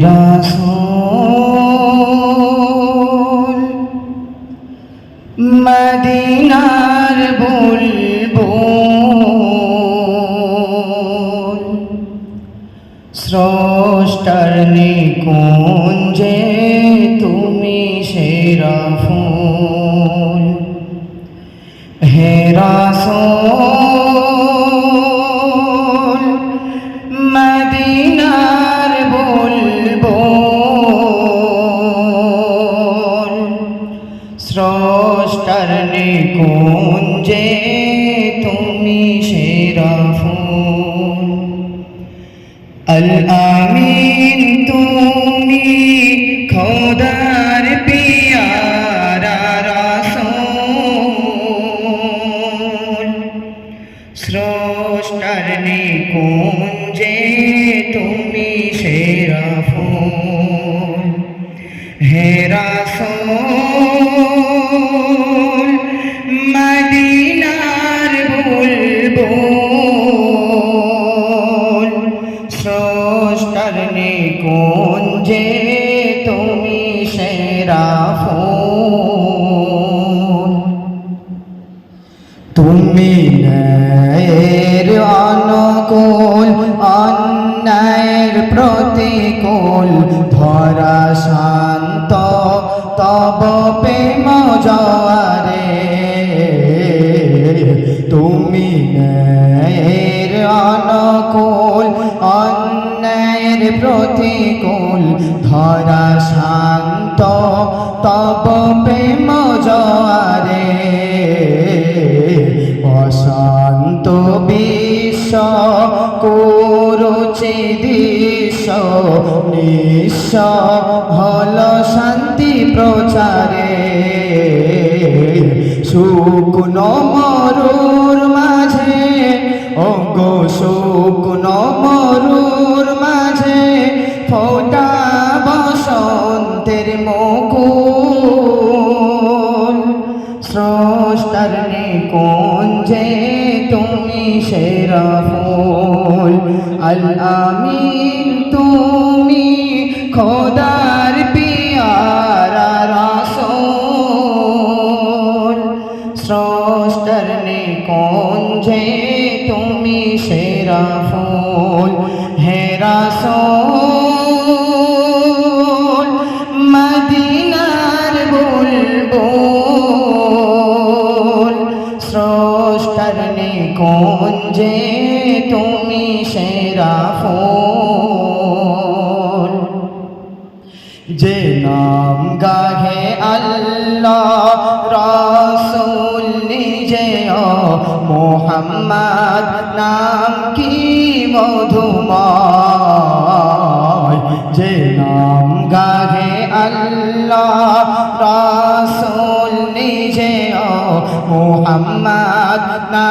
রাসূল মদিনার বুলবুল স্রষ্টার নিকুঞ্জে তুমি সেরা ফুল হে রাসূল মদিনার বুলবুল স্রষ্টার নিকুঞ্জে তুমি সেরা ফুল আল আমিন তুমি খোদার পিয়ারা রাসূল স্রষ্টার নিকুঞ্জে তুমি সেরা ফুল হে রাসূল মদিনার বুলবুল স্রষ্টার নিকুঞ্জে তুমি সেরা ফুল তুমি ন্যায়ের অনুকূল অন্যায়ের প্রতিকূল ধরা শান্ত তব প্রেম জোয়ারে তুমি ন্যায়ের অনুকূল অন্যায়ের প্রতিকূল ধরা শান্ত তব প্রেম জোয়ারে অশান্ত বিশ্ব কুরুচি দৃশ্য নিঃস্ব হল শান্তি প্রচারে শুকনো মরুর মাঝে অঙ্গো শুকনো মরুর মাঝে ফোটা বসন্তের মুকুল স্রষ্টার নিকুঞ্জে তুমি সেরা ফুল আল আমিন তুমি খোদার পিয়ারা রাসূল স্রষ্টার নিকুঞ্জে তুমি সেরা ফুল হে রাসূল মদিনার বুলবুল স্রষ্টার নিকুঞ্জে তুমি সেরা ফুল যে নাম গাহে আল্লাহ রাসূল নিজে মুহাম্মদ নাম কি মধুময় যে নাম গাহে আল্লাহ রাসূল নিজে মুহাম্মদ নাম